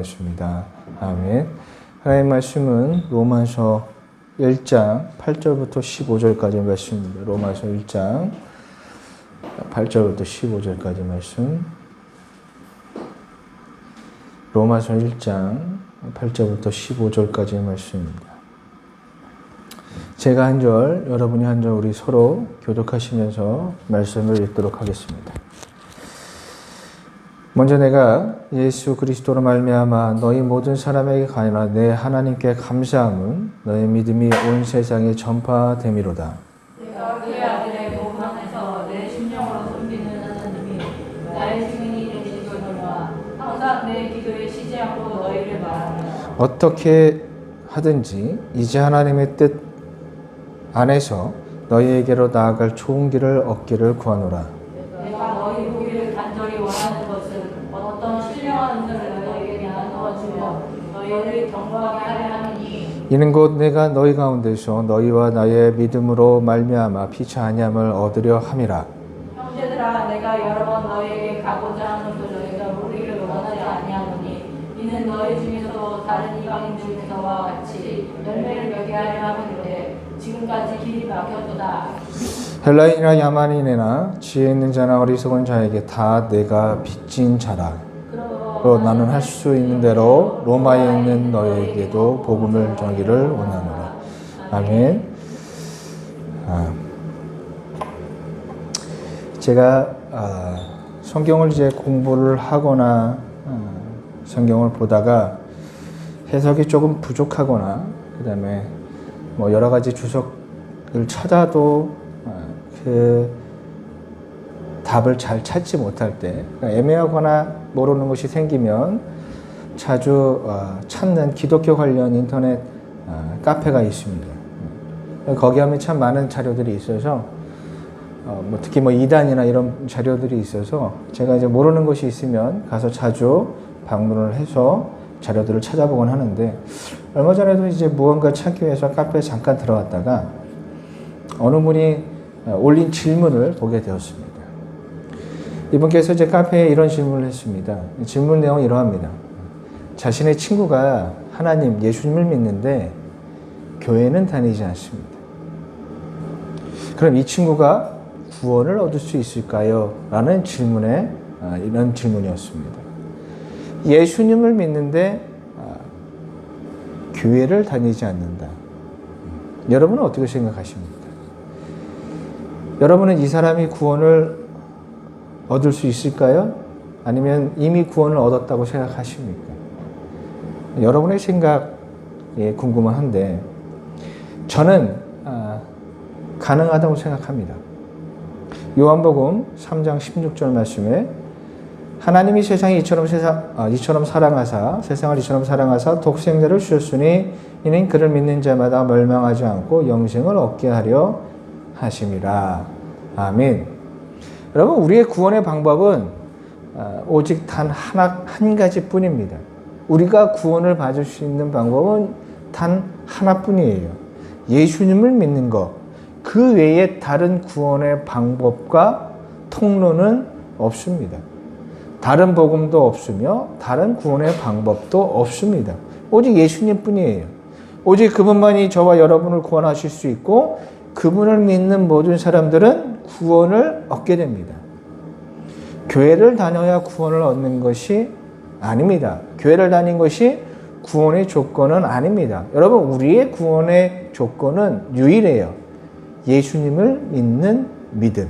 습니다. 아멘. 하나님의 말씀은 로마서 1장 8절부터 15절까지 말씀입니다. 로마서 1장 8절부터 15절까지 말씀. 로마서 1장 8절부터 15절까지 말씀입니다. 제가 한 절, 여러분이 한 절, 우리 서로 교독하시면서 말씀을 읽도록 하겠습니다. 먼저 내가 예수 그리스도로 말미암아 너희 모든 사람에게 가니라 내 하나님께 감사함은 너희 믿음이 온 세상에 전파됨이로다. 내가 그의 아들의 몸 안에서 내 심령으로 섬기는 하나님이 나의 증인이 되시거니와 항상 내 기도에 쉬지 않고 너희를 말하노라. 어떻게 하든지 이제 하나님의 뜻 안에서 너희에게로 나아갈 좋은 길을 얻기를 구하노라. 내가 너희 보기를 간절히 원하는 것은 어떤 신령한 은혜를 너희에게 나누어 주며 너희를 경고하게 하려 하느니 이는 곧 내가 너희 가운데서 너희와 나의 믿음으로 말미암아 피차 아니함을 얻으려 함이라. 형제들아 내가 여러 번 너희에게 가고자 하는 것을 너희가 모르기를 원하지 아니하노니 이는 너희 중에서도 다른 이방인 중에서와 같이 열매를 맺게 하려 함인데 지금까지 길이 막혔도다. 헬라인이나 야만인이나 지혜 있는 자나 어리석은 자에게 다 내가 빚진 자라. 또 나는 할 수 있는 대로 로마에 있는 너희에게도 복음을 전하기를 원하노라. 아멘. 제가 성경을 이제 공부를 하거나 성경을 보다가 해석이 조금 부족하거나 그다음에 뭐 여러 가지 주석을 찾아도 그 답을 잘 찾지 못할 때, 그러니까 애매하거나 모르는 것이 생기면 자주 찾는 기독교 관련 인터넷 카페가 있습니다. 거기 하면 참 많은 자료들이 있어서 뭐 특히 뭐 이단이나 이런 자료들이 있어서 제가 이제 모르는 것이 있으면 가서 자주 방문을 해서 자료들을 찾아보곤 하는데, 얼마 전에도 이제 무언가 찾기 위해서 카페에 잠깐 들어갔다가 어느 분이 올린 질문을 보게 되었습니다. 이분께서 제 카페에 이런 질문을 했습니다. 질문 내용은 이러합니다. 자신의 친구가 하나님, 예수님을 믿는데 교회는 다니지 않습니다. 그럼 이 친구가 구원을 얻을 수 있을까요? 라는 질문에 이런 질문이었습니다. 예수님을 믿는데 교회를 다니지 않는다. 여러분은 어떻게 생각하십니까? 여러분은 이 사람이 구원을 얻을 수 있을까요? 아니면 이미 구원을 얻었다고 생각하십니까? 여러분의 생각이 궁금한데 저는 가능하다고 생각합니다. 요한복음 3장 16절 말씀에 하나님이 세상이 이처럼 사랑하사 세상을 이처럼 사랑하사 독생자를 주셨으니 이는 그를 믿는 자마다 멸망하지 않고 영생을 얻게 하려 하심이라. 아멘. 여러분, 우리의 구원의 방법은 오직 단 한 가지뿐입니다. 우리가 구원을 받을 수 있는 방법은 단 하나뿐이에요. 예수님을 믿는 것. 그 외에 다른 구원의 방법과 통로는 없습니다. 다른 복음도 없으며 다른 구원의 방법도 없습니다. 오직 예수님뿐이에요. 오직 그분만이 저와 여러분을 구원하실 수 있고 그분을 믿는 모든 사람들은 구원을 얻게 됩니다. 교회를 다녀야 구원을 얻는 것이 아닙니다. 교회를 다닌 것이 구원의 조건은 아닙니다. 여러분, 우리의 구원의 조건은 유일해요. 예수님을 믿는 믿음.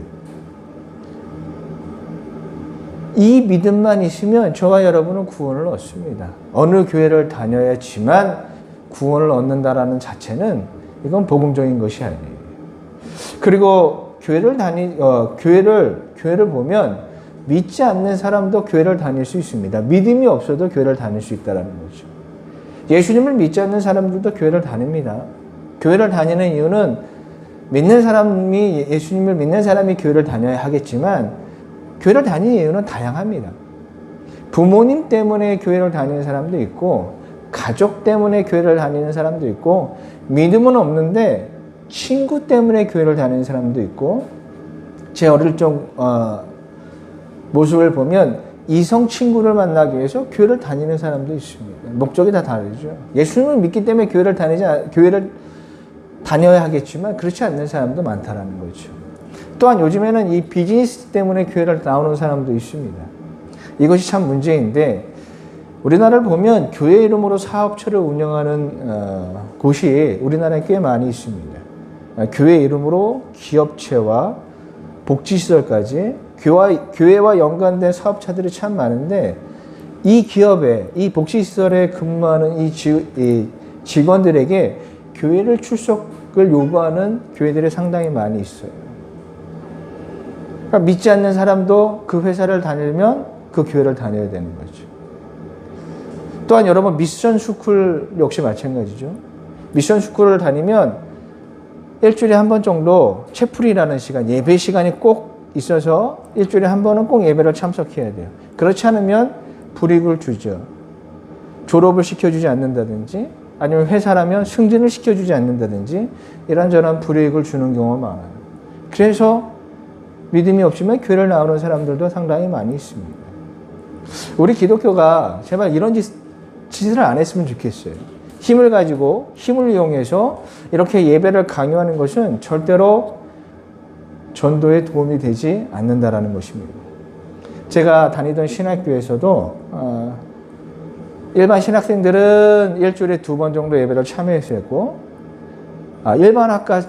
이 믿음만 있으면 저와 여러분은 구원을 얻습니다. 어느 교회를 다녀야지만 구원을 얻는다라는 자체는 이건 복음적인 것이 아니에요. 그리고 교회를 보면 믿지 않는 사람도 교회를 다닐 수 있습니다. 믿음이 없어도 교회를 다닐 수 있다는 거죠. 예수님을 믿지 않는 사람들도 교회를 다닙니다. 교회를 다니는 이유는 예수님을 믿는 사람이 교회를 다녀야 하겠지만 교회를 다니는 이유는 다양합니다. 부모님 때문에 교회를 다니는 사람도 있고 가족 때문에 교회를 다니는 사람도 있고 믿음은 없는데 친구 때문에 교회를 다니는 사람도 있고 제 어릴 적 모습을 보면 이성 친구를 만나기 위해서 교회를 다니는 사람도 있습니다. 목적이 다 다르죠. 예수님을 믿기 때문에 교회를 다녀야 하겠지만 그렇지 않는 사람도 많다라는 거죠. 또한 요즘에는 이 비즈니스 때문에 교회를 나오는 사람도 있습니다. 이것이 참 문제인데 우리나라를 보면 교회 이름으로 사업처를 운영하는 곳이 우리나라에 꽤 많이 있습니다. 교회 이름으로 기업체와 복지시설까지 교회와 연관된 사업차들이 참 많은데 이 기업에, 이 복지시설에 근무하는 이 직원들에게 교회를 출석을 요구하는 교회들이 상당히 많이 있어요. 그러니까 믿지 않는 사람도 그 회사를 다니면 그 교회를 다녀야 되는 거죠. 또한 여러분 미션 스쿨 역시 마찬가지죠. 미션 스쿨을 다니면 일주일에 한 번 정도 채플이라는 시간, 예배 시간이 꼭 있어서 일주일에 한 번은 꼭 예배를 참석해야 돼요. 그렇지 않으면 불이익을 주죠. 졸업을 시켜주지 않는다든지 아니면 회사라면 승진을 시켜주지 않는다든지 이런저런 불이익을 주는 경우가 많아요. 그래서 믿음이 없지만 교회를 나오는 사람들도 상당히 많이 있습니다. 우리 기독교가 제발 이런 짓을 안 했으면 좋겠어요. 힘을 가지고 힘을 이용해서 이렇게 예배를 강요하는 것은 절대로 전도에 도움이 되지 않는다라는 것입니다. 제가 다니던 신학교에서도 일반 신학생들은 일주일에 2번 정도 예배를 참여했었고 일반 학과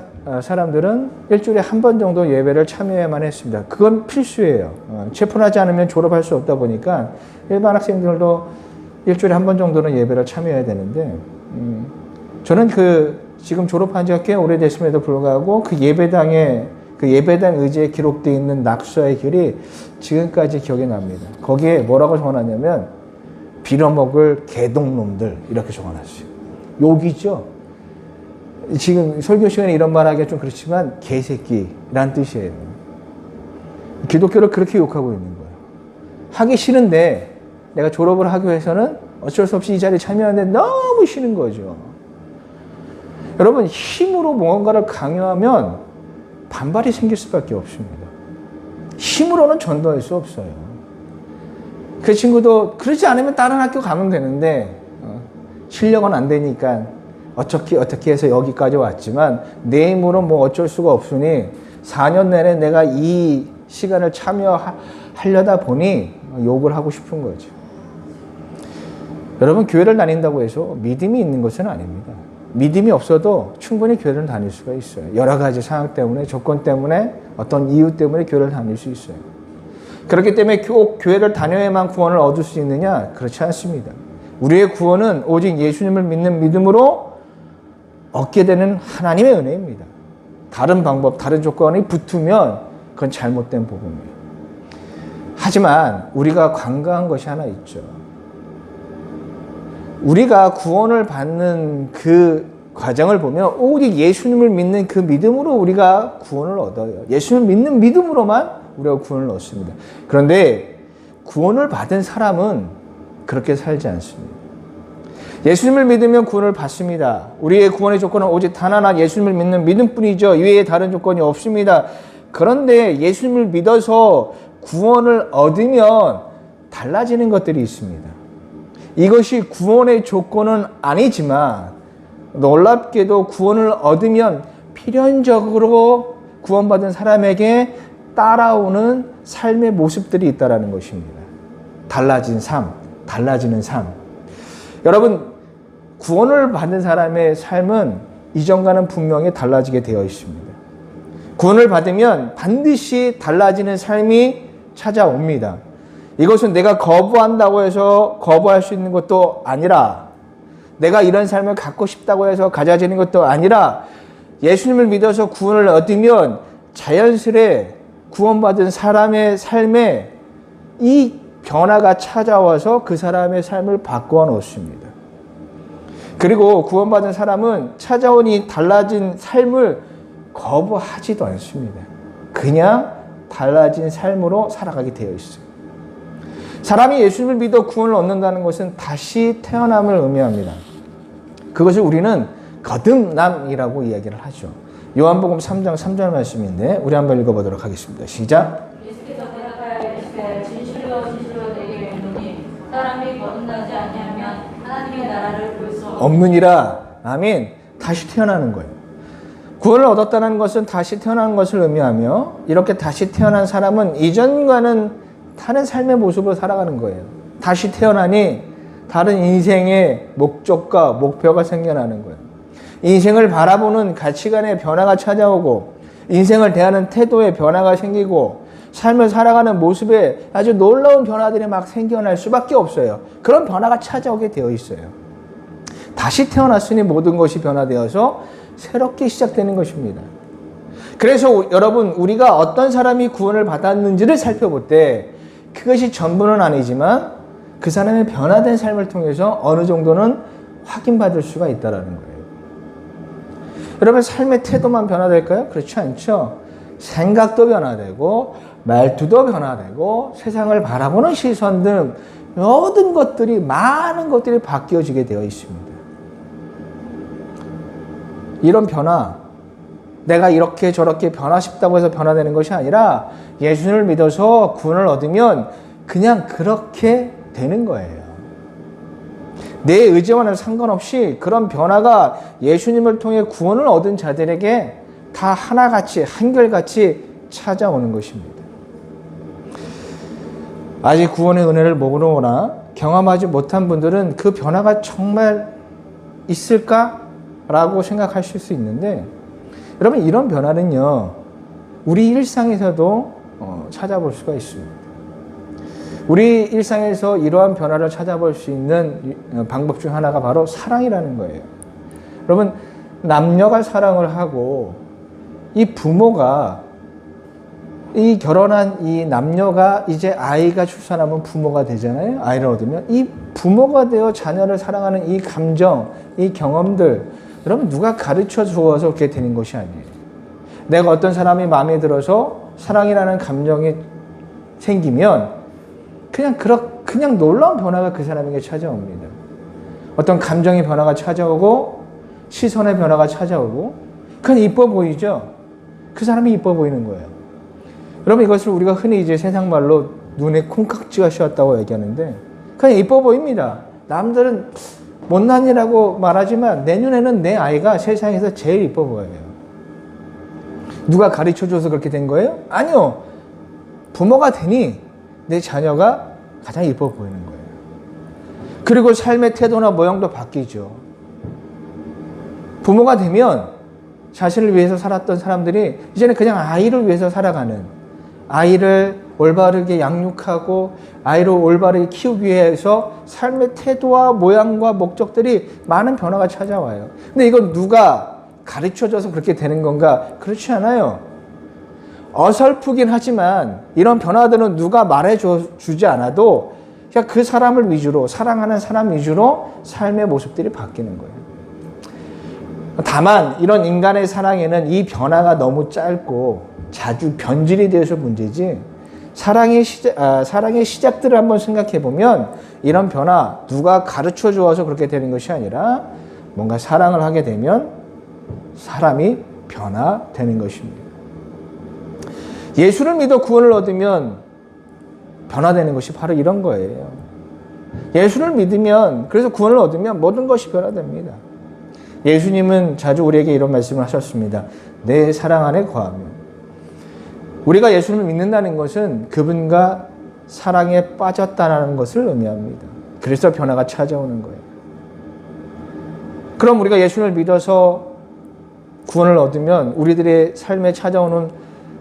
사람들은 일주일에 한 번 정도 예배를 참여해야만 했습니다. 그건 필수예요. 체포하지 않으면 졸업할 수 없다 보니까 일반 학생들도 일주일에 한 번 정도는 예배를 참여해야 되는데 저는 지금 졸업한 지가 꽤 오래됐음에도 불구하고 그 예배당 의지에 기록되어 있는 낙서의 글이 지금까지 기억이 납니다. 거기에 뭐라고 적어놨냐면 빌어먹을 개동놈들 이렇게 적어놨어요. 욕이죠. 지금 설교 시간에 이런 말 하기가 좀 그렇지만 개새끼란 뜻이에요. 기독교를 그렇게 욕하고 있는 거예요. 하기 싫은데 내가 졸업을 하기 위해서는 어쩔 수 없이 이 자리에 참여하는데 너무 싫은 거죠. 여러분 힘으로 무언가를 강요하면 반발이 생길 수밖에 없습니다. 힘으로는 전도할 수 없어요. 그 친구도 그러지 않으면 다른 학교 가면 되는데 실력은 안 되니까 어떻게 해서 여기까지 왔지만 내 힘으로 뭐 어쩔 수가 없으니 4년 내내 내가 이 시간을 참여하려다 보니 욕을 하고 싶은 거죠. 여러분 교회를 다닌다고 해서 믿음이 있는 것은 아닙니다. 믿음이 없어도 충분히 교회를 다닐 수가 있어요. 여러 가지 상황 때문에, 조건 때문에, 어떤 이유 때문에 교회를 다닐 수 있어요. 그렇기 때문에 꼭 교회를 다녀야만 구원을 얻을 수 있느냐? 그렇지 않습니다. 우리의 구원은 오직 예수님을 믿는 믿음으로 얻게 되는 하나님의 은혜입니다. 다른 방법, 다른 조건이 붙으면 그건 잘못된 복음이에요. 하지만 우리가 관과한 것이 하나 있죠. 우리가 구원을 받는 그 과정을 보면 오직 예수님을 믿는 그 믿음으로 우리가 구원을 얻어요. 예수님을 믿는 믿음으로만 우리가 구원을 얻습니다. 그런데 구원을 받은 사람은 그렇게 살지 않습니다. 예수님을 믿으면 구원을 받습니다. 우리의 구원의 조건은 오직 단 하나 예수님을 믿는 믿음뿐이죠. 이외에 다른 조건이 없습니다. 그런데 예수님을 믿어서 구원을 얻으면 달라지는 것들이 있습니다. 이것이 구원의 조건은 아니지만 놀랍게도 구원을 얻으면 필연적으로 구원받은 사람에게 따라오는 삶의 모습들이 있다는 것입니다. 달라진 삶, 달라지는 삶. 여러분, 구원을 받은 사람의 삶은 이전과는 분명히 달라지게 되어 있습니다. 구원을 받으면 반드시 달라지는 삶이 찾아옵니다. 이것은 내가 거부한다고 해서 거부할 수 있는 것도 아니라 내가 이런 삶을 갖고 싶다고 해서 가져지는 것도 아니라 예수님을 믿어서 구원을 얻으면 자연스레 구원받은 사람의 삶에 이 변화가 찾아와서 그 사람의 삶을 바꾸어 놓습니다. 그리고 구원받은 사람은 찾아온 이 달라진 삶을 거부하지도 않습니다. 그냥 달라진 삶으로 살아가게 되어 있어요. 사람이 예수님을 믿어 구원을 얻는다는 것은 다시 태어남을 의미합니다. 그것을 우리는 거듭남이라고 이야기를 하죠. 요한복음 3장 3절 말씀인데 우리 한번 읽어보도록 하겠습니다. 시작. 예수께서 대답하여 이르시되 진실로 진실로 내게 나를 볼 수 없느니라. 아멘. 다시 태어나는 거예요. 구원을 얻었다는 것은 다시 태어나는 것을 의미하며, 이렇게 다시 태어난 사람은 이전과는 다른 삶의 모습으로 살아가는 거예요. 다시 태어나니 다른 인생의 목적과 목표가 생겨나는 거예요. 인생을 바라보는 가치관의 변화가 찾아오고, 인생을 대하는 태도의 변화가 생기고, 삶을 살아가는 모습에 아주 놀라운 변화들이 막 생겨날 수밖에 없어요. 그런 변화가 찾아오게 되어 있어요. 다시 태어났으니 모든 것이 변화되어서 새롭게 시작되는 것입니다. 그래서 여러분, 우리가 어떤 사람이 구원을 받았는지를 살펴볼 때 그것이 전부는 아니지만 그 사람의 변화된 삶을 통해서 어느 정도는 확인받을 수가 있다는 거예요. 여러분, 삶의 태도만 변화될까요? 그렇지 않죠. 생각도 변화되고 말투도 변화되고 세상을 바라보는 시선 등 모든 것들이, 많은 것들이 바뀌어지게 되어 있습니다. 이런 변화, 내가 이렇게 저렇게 변화쉽다고 해서 변화되는 것이 아니라 예수를 믿어서 구원을 얻으면 그냥 그렇게 되는 거예요. 내 의지와는 상관없이 그런 변화가 예수님을 통해 구원을 얻은 자들에게 다 하나같이, 한결같이 찾아오는 것입니다. 아직 구원의 은혜를 모르거나 경험하지 못한 분들은 그 변화가 정말 있을까라고 생각하실 수 있는데, 여러분, 이런 변화는요, 우리 일상에서도 찾아볼 수가 있습니다. 우리 일상에서 이러한 변화를 찾아볼 수 있는 방법 중 하나가 바로 사랑이라는 거예요. 여러분, 남녀가 사랑을 하고 이 부모가, 이 결혼한 이 남녀가 이제 아이가 출산하면 부모가 되잖아요. 아이를 얻으면 이 부모가 되어 자녀를 사랑하는 이 감정, 이 경험들, 여러분, 누가 가르쳐 주어서 그렇게 되는 것이 아니에요. 내가 어떤 사람이 마음에 들어서 사랑이라는 감정이 생기면 그냥 놀라운 변화가 그 사람에게 찾아옵니다. 어떤 감정의 변화가 찾아오고 시선의 변화가 찾아오고, 그냥 이뻐 보이죠. 그 사람이 이뻐 보이는 거예요. 여러분, 이것을 우리가 흔히 이제 세상 말로 눈에 콩깍지가 씌었다고 얘기하는데, 그냥 이뻐 보입니다. 남들은 못난이라고 말하지만 내 눈에는 내 아이가 세상에서 제일 이뻐 보여요. 누가 가르쳐줘서 그렇게 된 거예요? 아니요. 부모가 되니 내 자녀가 가장 이뻐 보이는 거예요. 그리고 삶의 태도나 모양도 바뀌죠. 부모가 되면 자신을 위해서 살았던 사람들이 이제는 그냥 아이를 위해서 살아가는, 아이를 올바르게 양육하고 아이를 올바르게 키우기 위해서 삶의 태도와 모양과 목적들이 많은 변화가 찾아와요. 근데 이건 누가 가르쳐줘서 그렇게 되는 건가? 그렇지 않아요. 어설프긴 하지만 이런 변화들은 누가 말해주지 않아도 그냥 그 사람을 위주로, 사랑하는 사람 위주로 삶의 모습들이 바뀌는 거예요. 다만 이런 인간의 사랑에는 이 변화가 너무 짧고 자주 변질이 되어서 문제지, 사랑의 시작들을 한번 생각해 보면 이런 변화, 누가 가르쳐 주어서 그렇게 되는 것이 아니라 뭔가 사랑을 하게 되면 사람이 변화되는 것입니다. 예수를 믿어 구원을 얻으면 변화되는 것이 바로 이런 거예요. 예수를 믿으면, 그래서 구원을 얻으면 모든 것이 변화됩니다. 예수님은 자주 우리에게 이런 말씀을 하셨습니다. 내 사랑 안에 거하며. 우리가 예수를 믿는다는 것은 그분과 사랑에 빠졌다는 것을 의미합니다. 그래서 변화가 찾아오는 거예요. 그럼 우리가 예수를 믿어서 구원을 얻으면 우리들의 삶에 찾아오는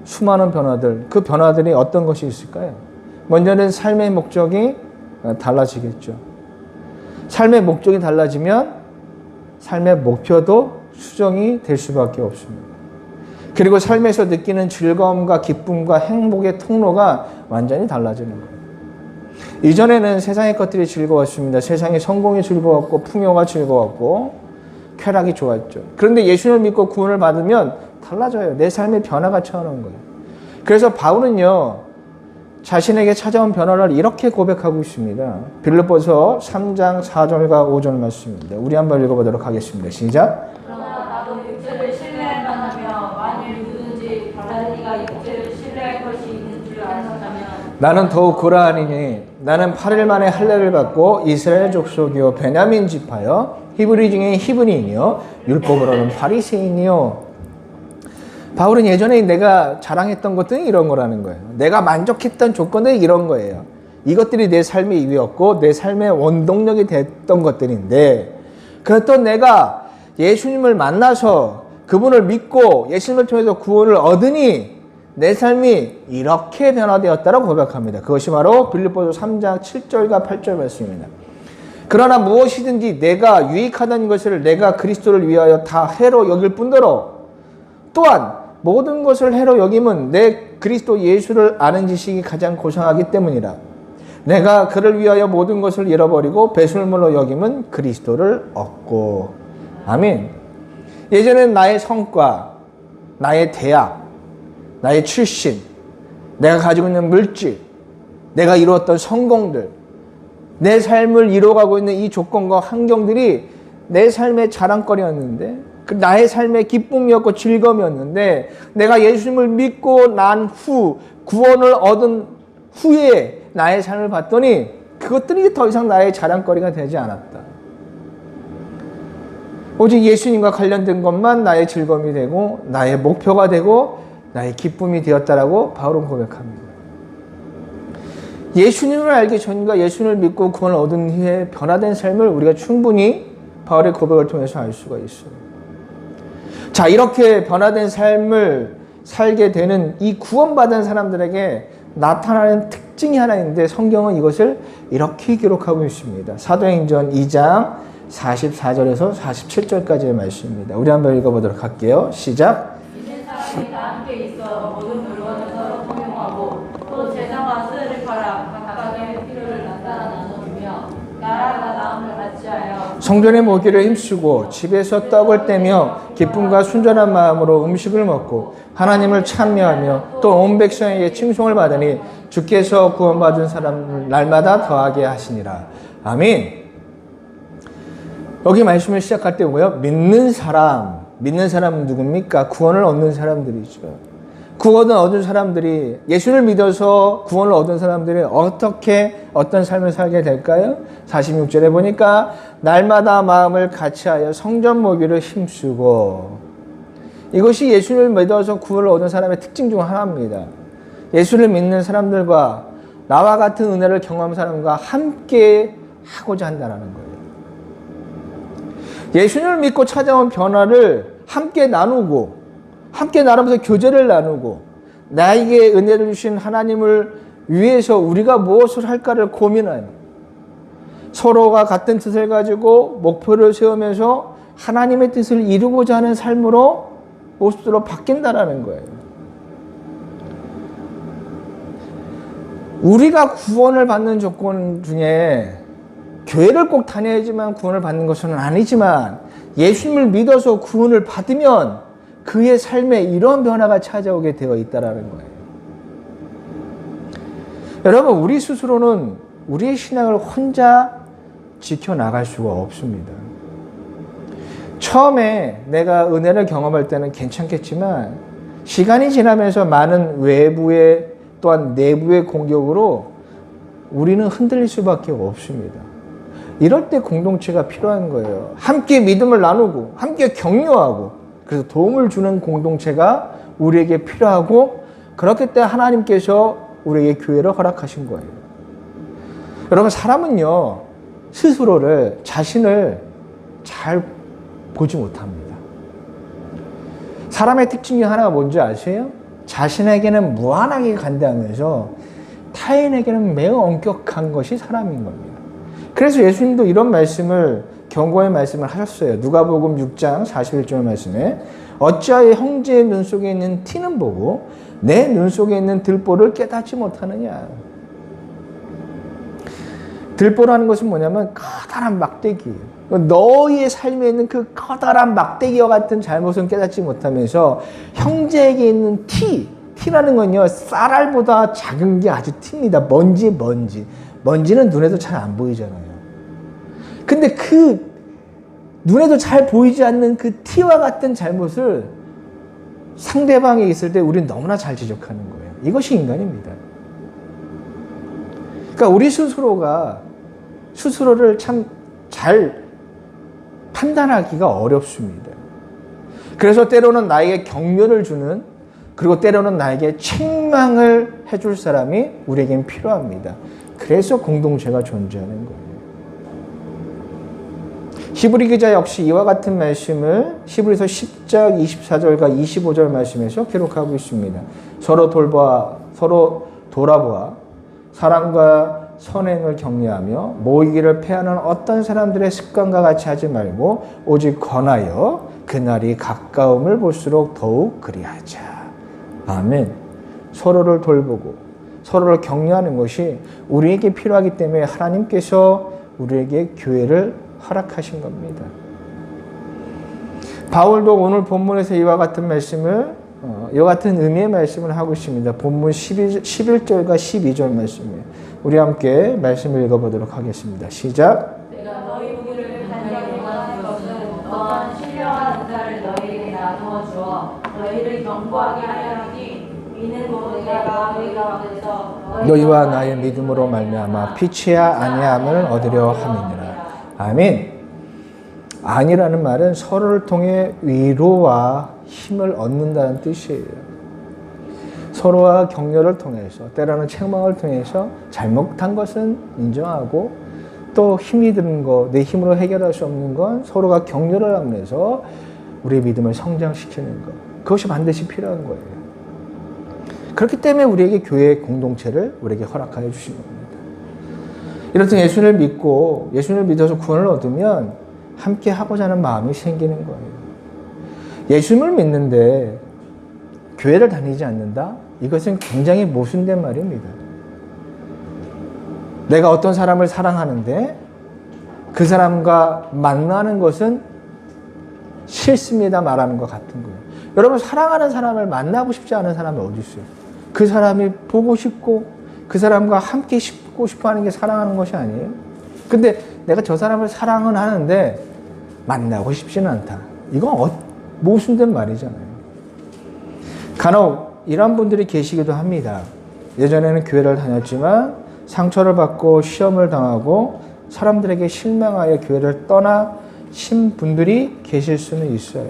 수많은 변화들, 그 변화들이 어떤 것이 있을까요? 먼저는 삶의 목적이 달라지겠죠. 삶의 목적이 달라지면 삶의 목표도 수정이 될 수밖에 없습니다. 그리고 삶에서 느끼는 즐거움과 기쁨과 행복의 통로가 완전히 달라지는 거예요. 이전에는 세상의 것들이 즐거웠습니다. 세상의 성공이 즐거웠고 풍요가 즐거웠고 쾌락이 좋았죠. 그런데 예수를 믿고 구원을 받으면 달라져요. 내 삶의 변화가 찾아오는 거예요. 그래서 바울은요, 자신에게 찾아온 변화를 이렇게 고백하고 있습니다. 빌립보서 3장 4절과 5절 말씀입니다. 우리 한번 읽어보도록 하겠습니다. 시작. 그러나 나도 육체를 신뢰할 만하며 만일 누구든지 다른 이가 육체를 신뢰할 것이 있는 줄 안다면 나는 더욱 그러하니니 나는 8일 만에 할례를 받고 이스라엘 족속이요 베냐민 지파요 히브리 중에 히브리인이요 율법으로는 바리새인이요. 바울은 예전에 내가 자랑했던 것들이 이런 거라는 거예요. 내가 만족했던 조건들이 이런 거예요. 이것들이 내 삶의 이유였고 내 삶의 원동력이 됐던 것들인데, 그랬던 내가 예수님을 만나서 그분을 믿고 예수님을 통해서 구원을 얻으니 내 삶이 이렇게 변화되었다라고 고백합니다. 그것이 바로 빌립보서 3장 7절과 8절 말씀입니다. 그러나 무엇이든지 내가 유익하다는 것을 내가 그리스도를 위하여 다 해로 여길 뿐더러 또한 모든 것을 해로 여김은 내 그리스도 예수를 아는 지식이 가장 고상하기 때문이라. 내가 그를 위하여 모든 것을 잃어버리고 배설물로 여김은 그리스도를 얻고. 아멘. 예전엔 나의 성과, 나의 대학, 나의 출신, 내가 가지고 있는 물질, 내가 이루었던 성공들, 내 삶을 이루어가고 있는 이 조건과 환경들이 내 삶의 자랑거리였는데, 나의 삶의 기쁨이었고 즐거움이었는데, 내가 예수님을 믿고 난 후, 구원을 얻은 후에 나의 삶을 봤더니 그것들이 더 이상 나의 자랑거리가 되지 않았다. 오직 예수님과 관련된 것만 나의 즐거움이 되고 나의 목표가 되고 나의 기쁨이 되었다라고 바울은 고백합니다. 예수님을 알기 전과 예수님을 믿고 구원을 얻은 후에 변화된 삶을 우리가 충분히 바울의 고백을 통해서 알 수가 있어요. 자, 이렇게 변화된 삶을 살게 되는 이 구원받은 사람들에게 나타나는 특징이 하나 있는데 성경은 이것을 이렇게 기록하고 있습니다. 사도행전 2장 44절에서 47절까지의 말씀입니다. 우리 한번 읽어보도록 할게요. 시작. 믿는 사람이 다 함께 있어 모든 물건을 서로 통용하고 또 제사와 수레를 팔아 각각의 필요를 나타나 나눠주며 나라가 마음을 같이하여 성전에 모기를 힘쓰고 집에서 떡을 떼며 기쁨과 순전한 마음으로 음식을 먹고 하나님을 찬미하며 또 온 백성에게 칭송을 받으니 주께서 구원받은 사람을 날마다 더하게 하시니라. 아멘. 여기 말씀을 시작할 때 뭐예요? 믿는 사람은 누굽니까? 구원을 얻는 사람들이죠. 구원을 얻은 사람들이, 예수를 믿어서 구원을 얻은 사람들이 어떤 삶을 살게 될까요? 46절에 보니까 날마다 마음을 같이하여 성전 모기를 힘쓰고. 이것이 예수를 믿어서 구원을 얻은 사람의 특징 중 하나입니다. 예수를 믿는 사람들과 나와 같은 은혜를 경험한 사람과 함께 하고자 한다는 거예요. 예수님을 믿고 찾아온 변화를 함께 나누면서 교제를 나누고 나에게 은혜를 주신 하나님을 위해서 우리가 무엇을 할까를 고민하는, 서로가 같은 뜻을 가지고 목표를 세우면서 하나님의 뜻을 이루고자 하는 삶으로 모습으로 바뀐다라는 거예요. 우리가 구원을 받는 조건 중에 교회를 꼭 다녀야지만 구원을 받는 것은 아니지만 예수님을 믿어서 구원을 받으면 그의 삶에 이런 변화가 찾아오게 되어 있다는 거예요. 여러분, 우리 스스로는 우리의 신앙을 혼자 지켜나갈 수가 없습니다. 처음에 내가 은혜를 경험할 때는 괜찮겠지만 시간이 지나면서 많은 외부의 또한 내부의 공격으로 우리는 흔들릴 수밖에 없습니다. 이럴 때 공동체가 필요한 거예요. 함께 믿음을 나누고 함께 격려하고 그래서 도움을 주는 공동체가 우리에게 필요하고, 그렇기 때문에 하나님께서 우리에게 교회를 허락하신 거예요. 여러분, 사람은요 스스로를, 자신을 잘 보지 못합니다. 사람의 특징이 하나가 뭔지 아세요? 자신에게는 무한하게 간대하면서 타인에게는 매우 엄격한 것이 사람인 겁니다. 그래서 예수님도 이런 경고의 말씀을 하셨어요. 누가복음 6장 41절 말씀에 어찌하여 형제의 눈 속에 있는 티는 보고 내 눈 속에 있는 들보를 깨닫지 못하느냐. 들보라는 것은 뭐냐면 커다란 막대기예요. 너희의 삶에 있는 그 커다란 막대기와 같은 잘못은 깨닫지 못하면서 형제에게 있는 티라는 건요 쌀알보다 작은 게 아주 팁니다. 먼지는 눈에도 잘 안 보이잖아요. 근데 그 눈에도 잘 보이지 않는 그 티와 같은 잘못을 상대방에 있을 때 우리는 너무나 잘 지적하는 거예요. 이것이 인간입니다. 그러니까 우리 스스로를 참 잘 판단하기가 어렵습니다. 그래서 때로는 나에게 격려를 주는, 그리고 때로는 나에게 책망을 해줄 사람이 우리에겐 필요합니다. 그래서 공동체가 존재하는 거예요. 히브리 기자 역시 이와 같은 말씀을 히브리서 10장 24절과 25절 말씀에서 기록하고 있습니다. 서로 돌아보아 사랑과 선행을 격려하며 모이기를 패하는 어떤 사람들의 습관과 같이 하지 말고 오직 권하여 그날이 가까움을 볼수록 더욱 그리하자. 아멘. 서로를 돌보고 서로를 격려하는 것이 우리에게 필요하기 때문에 하나님께서 우리에게 교회를 허락하신 겁니다. 바울도 오늘 본문에서 이와 같은 말씀을 이와 같은 의미의 말씀을 하고 있습니다. 본문 11절과 12절 말씀이에요. 우리 함께 말씀을 읽어보도록 하겠습니다. 시작. 내가 너희 무기를 단단히 원하는 것은 어떠한 신령한 은사를 너희에게 나누어 주어 너희를 견고하게 하려니 이는 곧 내가 너희 가운데서 너희와 나의 믿음으로 말미암아 피치야 아니함을 얻으려 함이니라. 아멘. 아니라는 말은 서로를 통해 위로와 힘을 얻는다는 뜻이에요. 서로와 격려를 통해서, 때로는 책망을 통해서 잘못한 것은 인정하고 또 힘이 드는 것, 내 힘으로 해결할 수 없는 건 서로가 격려를 하면서 우리의 믿음을 성장시키는 것. 그것이 반드시 필요한 거예요. 그렇기 때문에 우리에게 교회의 공동체를 우리에게 허락하여 주신 겁니다. 이렇듯 예수를 믿고 예수를 믿어서 구원을 얻으면 함께 하고자 하는 마음이 생기는 거예요. 예수를 믿는데 교회를 다니지 않는다? 이것은 굉장히 모순된 말입니다. 내가 어떤 사람을 사랑하는데 그 사람과 만나는 것은 싫습니다 말하는 것 같은 거예요. 여러분, 사랑하는 사람을 만나고 싶지 않은 사람이 어디 있어요? 그 사람이 보고 싶고 그 사람과 함께 있고 싶어 하는 게 사랑하는 것이 아니에요? 근데 내가 저 사람을 사랑은 하는데 만나고 싶지는 않다. 이건 모순된 말이잖아요. 간혹 이런 분들이 계시기도 합니다. 예전에는 교회를 다녔지만 상처를 받고 시험을 당하고 사람들에게 실망하여 교회를 떠나신 분들이 계실 수는 있어요.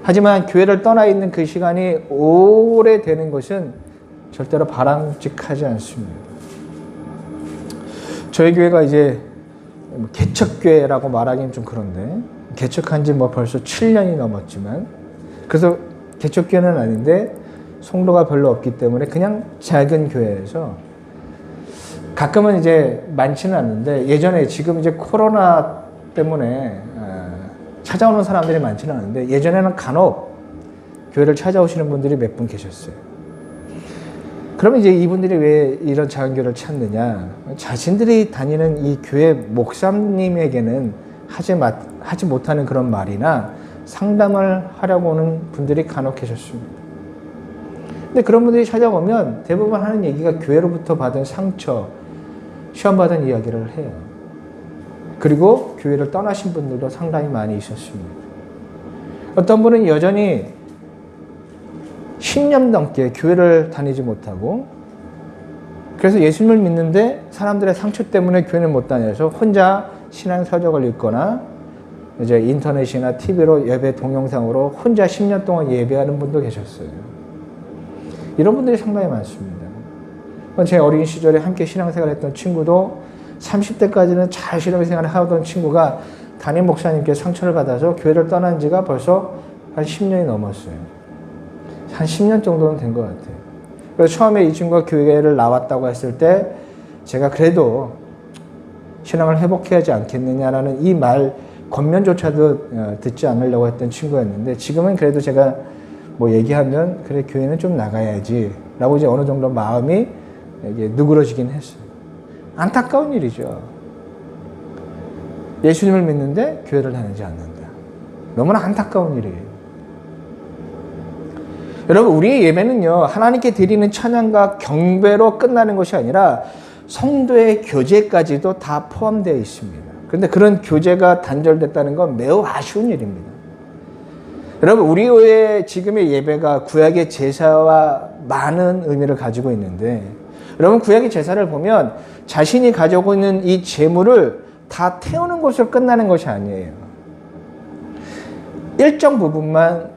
하지만 교회를 떠나 있는 그 시간이 오래되는 것은 절대로 바람직하지 않습니다. 저희 교회가 이제 개척교회라고 말하기는 좀 그런데, 개척한 지 벌써 7년이 넘었지만, 그래서 개척교회는 아닌데 성도가 별로 없기 때문에 그냥 작은 교회에서 가끔은 이제 많지는 않는데, 예전에, 지금 이제 코로나 때문에 찾아오는 사람들이 많지는 않은데 예전에는 간혹 교회를 찾아오시는 분들이 몇 분 계셨어요. 그러면 이제 이분들이 왜 이런 작은 교회를 찾느냐? 자신들이 다니는 이 교회 목사님에게는 하지 못하는 그런 말이나 상담을 하려고 오는 분들이 간혹 계셨습니다. 근데 그런 분들이 찾아오면 대부분 하는 얘기가 교회로부터 받은 상처, 시험받은 이야기를 해요. 그리고 교회를 떠나신 분들도 상당히 많이 있었습니다. 어떤 분은 여전히 10년 넘게 교회를 다니지 못하고, 그래서 예수님을 믿는데 사람들의 상처 때문에 교회를 못 다녀서 혼자 신앙 서적을 읽거나 이제 인터넷이나 TV로 예배 동영상으로 혼자 10년 동안 예배하는 분도 계셨어요. 이런 분들이 상당히 많습니다. 제 어린 시절에 함께 신앙생활을 했던 친구도 30대까지는 잘 신앙생활을 하던 친구가 담임 목사님께 상처를 받아서 교회를 떠난 지가 벌써 한 10년이 넘었어요. 한 10년 정도는 된 것 같아요. 그래서 처음에 이 친구가 교회를 나왔다고 했을 때 제가 그래도 신앙을 회복해야 하지 않겠느냐라는 이 말 겉면조차도 듣지 않으려고 했던 친구였는데, 지금은 그래도 제가 얘기하면 그래 교회는 좀 나가야지 라고 이제 어느 정도 마음이 이게 누그러지긴 했어요. 안타까운 일이죠. 예수님을 믿는데 교회를 다니지 않는다. 너무나 안타까운 일이에요. 여러분, 우리의 예배는요, 하나님께 드리는 찬양과 경배로 끝나는 것이 아니라 성도의 교제까지도 다 포함되어 있습니다. 그런데 그런 교제가 단절됐다는 건 매우 아쉬운 일입니다. 여러분, 우리의 지금의 예배가 구약의 제사와 많은 의미를 가지고 있는데, 여러분 구약의 제사를 보면 자신이 가지고 있는 이 재물을 다 태우는 것으로 끝나는 것이 아니에요. 일정 부분만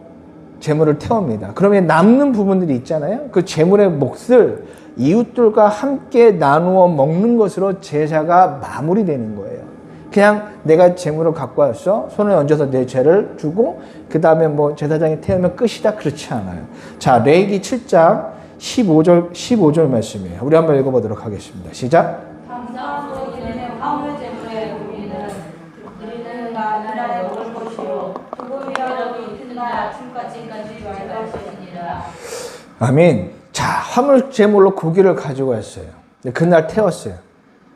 재물을 태웁니다. 그러면 남는 부분들이 있잖아요. 그 재물의 몫을 이웃들과 함께 나누어 먹는 것으로 제사가 마무리되는 거예요. 그냥 내가 재물을 갖고 왔어. 손을 얹어서 내 죄를 주고 그 다음에 뭐 제사장이 태우면 끝이다. 그렇지 않아요. 자, 레위기 7장 15절 말씀이에요. 우리 한번 읽어보도록 하겠습니다. 시작. 당장으로 이르는 화물 제물의 우리는 드리는 나라에 먹을 것이요 조금이라도 이튿날 아침까지 할 것이니라. 아멘. 자, 화물 제물로 고기를 가지고 왔어요. 그날 태웠어요.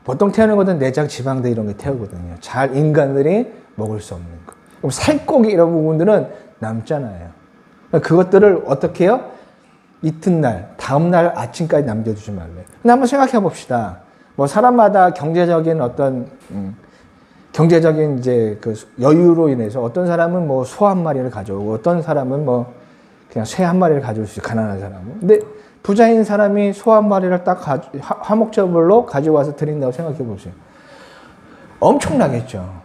보통 태우는 것은 내장, 지방들 이런 게 태우거든요. 잘 인간들이 먹을 수 없는 거. 그럼 살코기 이런 부분들은 남잖아요. 그것들을 어떻게 해요? 이튿날, 다음날 아침까지 남겨두지 말래요. 근데 한번 생각해 봅시다. 뭐 사람마다 경제적인 어떤 경제적인 이제 그 여유로 인해서 어떤 사람은 뭐 소 한 마리를 가져오고 어떤 사람은 뭐 그냥 새 한 마리를 가져올 수 있어요. 가난한 사람은. 근데 부자인 사람이 소 한 마리를 딱 화목제물로 가져와서 드린다고 생각해 보세요. 엄청나겠죠.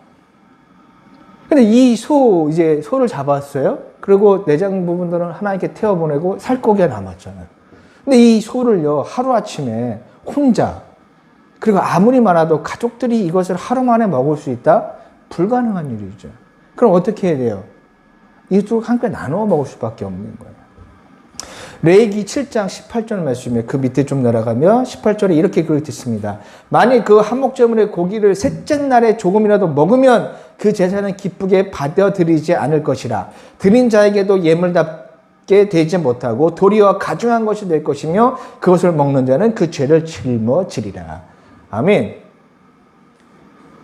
근데 이 이제 소를 잡았어요. 그리고 내장 부분들은 하나님께 태워보내고 살코기가 남았잖아요. 근데 이 소를요, 하루아침에 혼자, 그리고 아무리 많아도 가족들이 이것을 하루 만에 먹을 수 있다? 불가능한 일이죠. 그럼 어떻게 해야 돼요? 이웃들과 함께 나누어 먹을 수밖에 없는 거예요. 레위기 7장 18절 말씀에 그 밑에 좀 내려가면 18절에 이렇게 기록되어 있습니다. 만일 그 한목제물의 고기를 셋째 날에 조금이라도 먹으면 그 제사는 기쁘게 받아들이지 않을 것이라. 드린 자에게도 예물답게 되지 못하고 도리어 가중한 것이 될 것이며 그것을 먹는 자는 그 죄를 짊어지리라. 아멘.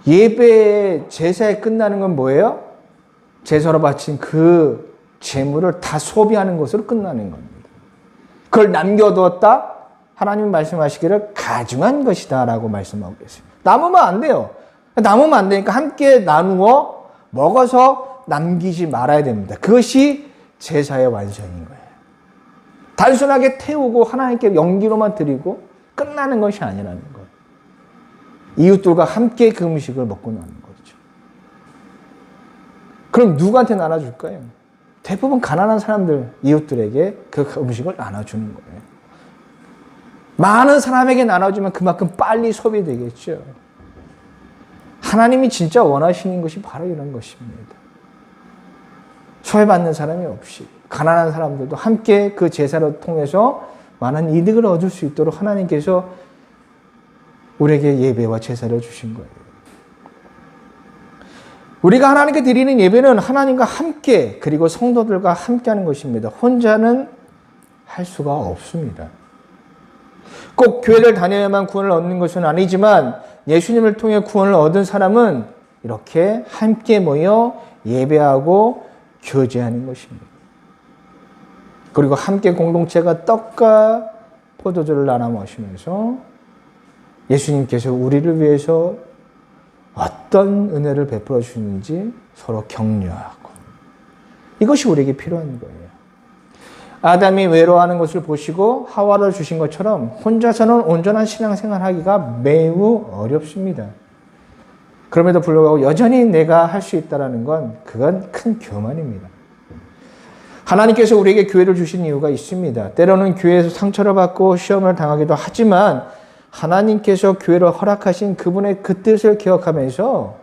예배 제사에 끝나는 건 뭐예요? 제사로 바친 그 재물을 다 소비하는 것으로 끝나는 겁니다. 그걸 남겨두었다? 하나님 말씀하시기를 가중한 것이다 라고 말씀하고 계세요. 남으면 안 돼요. 남으면 안 되니까 함께 나누어 먹어서 남기지 말아야 됩니다. 그것이 제사의 완성인 거예요. 단순하게 태우고 하나님께 연기로만 드리고 끝나는 것이 아니라는 거예요. 이웃들과 함께 그 음식을 먹고 나는 거죠. 그럼 누구한테 나눠줄까요? 대부분 가난한 사람들, 이웃들에게 그 음식을 나눠주는 거예요. 많은 사람에게 나눠주면 그만큼 빨리 소비되겠죠. 하나님이 진짜 원하시는 것이 바로 이런 것입니다. 소외받는 사람이 없이 가난한 사람들도 함께 그 제사를 통해서 많은 이득을 얻을 수 있도록 하나님께서 우리에게 예배와 제사를 주신 거예요. 우리가 하나님께 드리는 예배는 하나님과 함께 그리고 성도들과 함께하는 것입니다. 혼자는 할 수가 없습니다. 꼭 교회를 다녀야만 구원을 얻는 것은 아니지만 예수님을 통해 구원을 얻은 사람은 이렇게 함께 모여 예배하고 교제하는 것입니다. 그리고 함께 공동체가 떡과 포도주를 나눠 마시면서 예수님께서 우리를 위해서 어떤 은혜를 베풀어 주시는지 서로 격려하고 이것이 우리에게 필요한 거예요. 아담이 외로워하는 것을 보시고 하와를 주신 것처럼 혼자서는 온전한 신앙생활 하기가 매우 어렵습니다. 그럼에도 불구하고 여전히 내가 할 수 있다는 건 그건 큰 교만입니다. 하나님께서 우리에게 교회를 주신 이유가 있습니다. 때로는 교회에서 상처를 받고 시험을 당하기도 하지만 하나님께서 교회를 허락하신 그분의 그 뜻을 기억하면서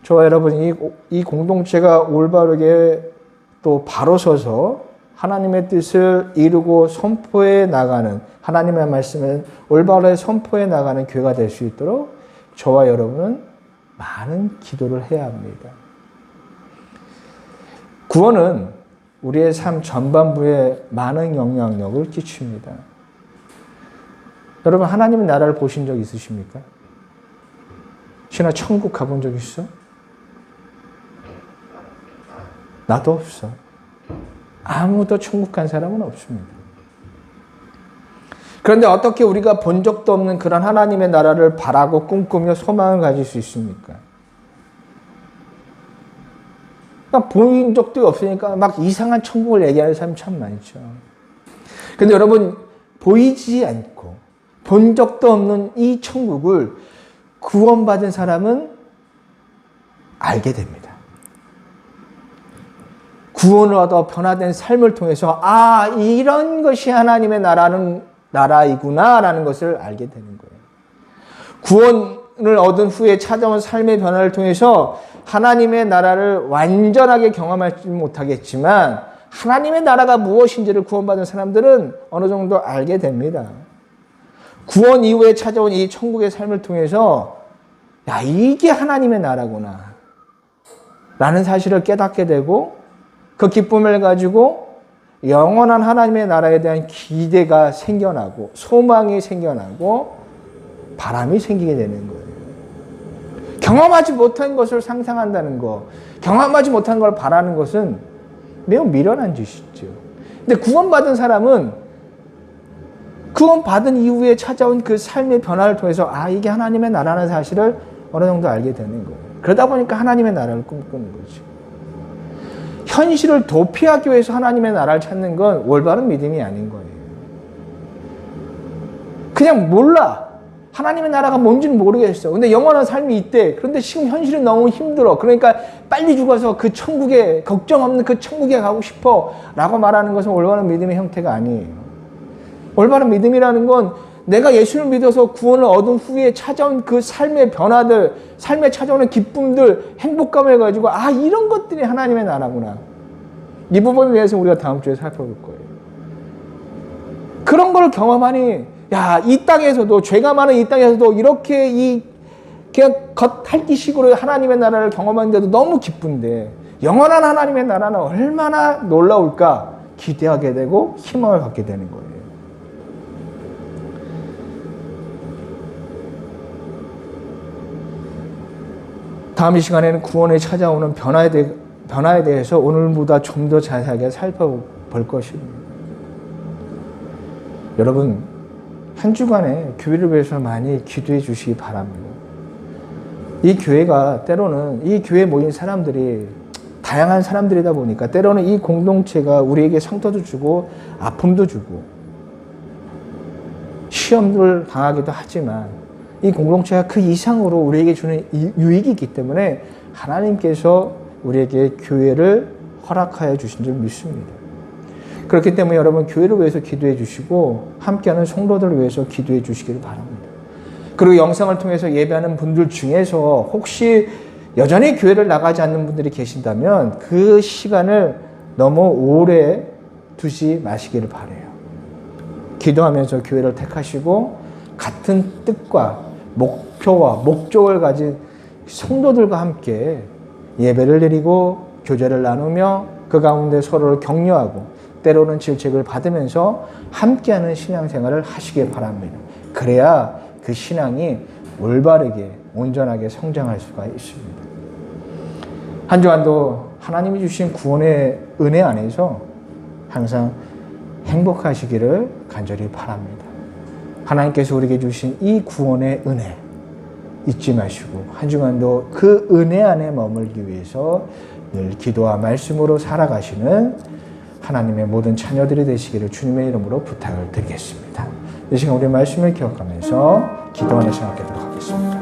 저와 여러분 이 공동체가 올바르게 또 바로 서서 하나님의 뜻을 이루고 선포해 나가는 하나님의 말씀을 올바르게 선포해 나가는 교회가 될 수 있도록 저와 여러분은 많은 기도를 해야 합니다. 구원은 우리의 삶 전반부에 많은 영향력을 끼칩니다. 여러분 하나님의 나라를 보신 적 있으십니까? 신아 천국 가본 적 있어? 나도 없어. 아무도 천국 간 사람은 없습니다. 그런데 어떻게 우리가 본 적도 없는 그런 하나님의 나라를 바라고 꿈꾸며 소망을 가질 수 있습니까? 그러니까 보인 적도 없으니까 막 이상한 천국을 얘기하는 사람이 참 많죠. 근데 여러분 보이지 않고 본 적도 없는 이 천국을 구원받은 사람은 알게 됩니다. 구원을 얻어 변화된 삶을 통해서 아, 이런 것이 하나님의 나라이구나 라는 것을 알게 되는 거예요. 구원을 얻은 후에 찾아온 삶의 변화를 통해서 하나님의 나라를 완전하게 경험하지 못하겠지만 하나님의 나라가 무엇인지를 구원받은 사람들은 어느 정도 알게 됩니다. 구원 이후에 찾아온 이 천국의 삶을 통해서 야, 이게 하나님의 나라구나 라는 사실을 깨닫게 되고 그 기쁨을 가지고 영원한 하나님의 나라에 대한 기대가 생겨나고 소망이 생겨나고 바람이 생기게 되는 거예요. 경험하지 못한 것을 상상한다는 것, 경험하지 못한 걸 바라는 것은 매우 미련한 짓이죠. 근데 구원받은 사람은 구원받은 이후에 찾아온 그 삶의 변화를 통해서 아, 이게 하나님의 나라라는 사실을 어느 정도 알게 되는 거예요. 그러다 보니까 하나님의 나라를 꿈꾸는 거죠. 현실을 도피하기 위해서 하나님의 나라를 찾는 건 올바른 믿음이 아닌 거예요. 그냥 몰라. 하나님의 나라가 뭔지는 모르겠어. 근데 영원한 삶이 있대. 그런데 지금 현실이 너무 힘들어. 그러니까 빨리 죽어서 그 천국에, 걱정 없는 그 천국에 가고 싶어. 라고 말하는 것은 올바른 믿음의 형태가 아니에요. 올바른 믿음이라는 건 내가 예수를 믿어서 구원을 얻은 후에 찾아온 그 삶의 변화들, 삶에 찾아오는 기쁨들, 행복감을 가지고 아, 이런 것들이 하나님의 나라구나. 이 부분에 대해서 우리가 다음 주에 살펴볼 거예요. 그런 걸 경험하니 야, 이 땅에서도 죄가 많은 이 땅에서도 이렇게 그냥 겉핥기식으로 하나님의 나라를 경험하는데도 너무 기쁜데 영원한 하나님의 나라는 얼마나 놀라울까 기대하게 되고 희망을 갖게 되는 거예요. 다음 이 시간에는 구원에 찾아오는 변화에 대해서 오늘보다 좀 더 자세하게 살펴볼 것입니다. 여러분, 한 주간에 교회를 위해서 많이 기도해 주시기 바랍니다. 이 교회가 때로는 이 교회에 모인 사람들이 다양한 사람들이다 보니까 때로는 이 공동체가 우리에게 상처도 주고 아픔도 주고 시험을 당하기도 하지만 이 공동체가 그 이상으로 우리에게 주는 유익이 있기 때문에 하나님께서 우리에게 교회를 허락하여 주신 줄 믿습니다. 그렇기 때문에 여러분 교회를 위해서 기도해 주시고 함께하는 성도들을 위해서 기도해 주시기를 바랍니다. 그리고 영상을 통해서 예배하는 분들 중에서 혹시 여전히 교회를 나가지 않는 분들이 계신다면 그 시간을 너무 오래 두지 마시기를 바라요. 기도하면서 교회를 택하시고 같은 뜻과 목표와 목적을 가진 성도들과 함께 예배를 드리고 교제를 나누며 그 가운데 서로를 격려하고 때로는 질책을 받으면서 함께하는 신앙생활을 하시길 바랍니다. 그래야 그 신앙이 올바르게 온전하게 성장할 수가 있습니다. 한 주간도 하나님이 주신 구원의 은혜 안에서 항상 행복하시기를 간절히 바랍니다. 하나님께서 우리에게 주신 이 구원의 은혜 잊지 마시고 한 주간도 그 은혜 안에 머물기 위해서 늘 기도와 말씀으로 살아가시는 하나님의 모든 자녀들이 되시기를 주님의 이름으로 부탁을 드리겠습니다. 이 시간 우리 말씀을 기억하면서 기도 안에 생각하도록 하겠습니다.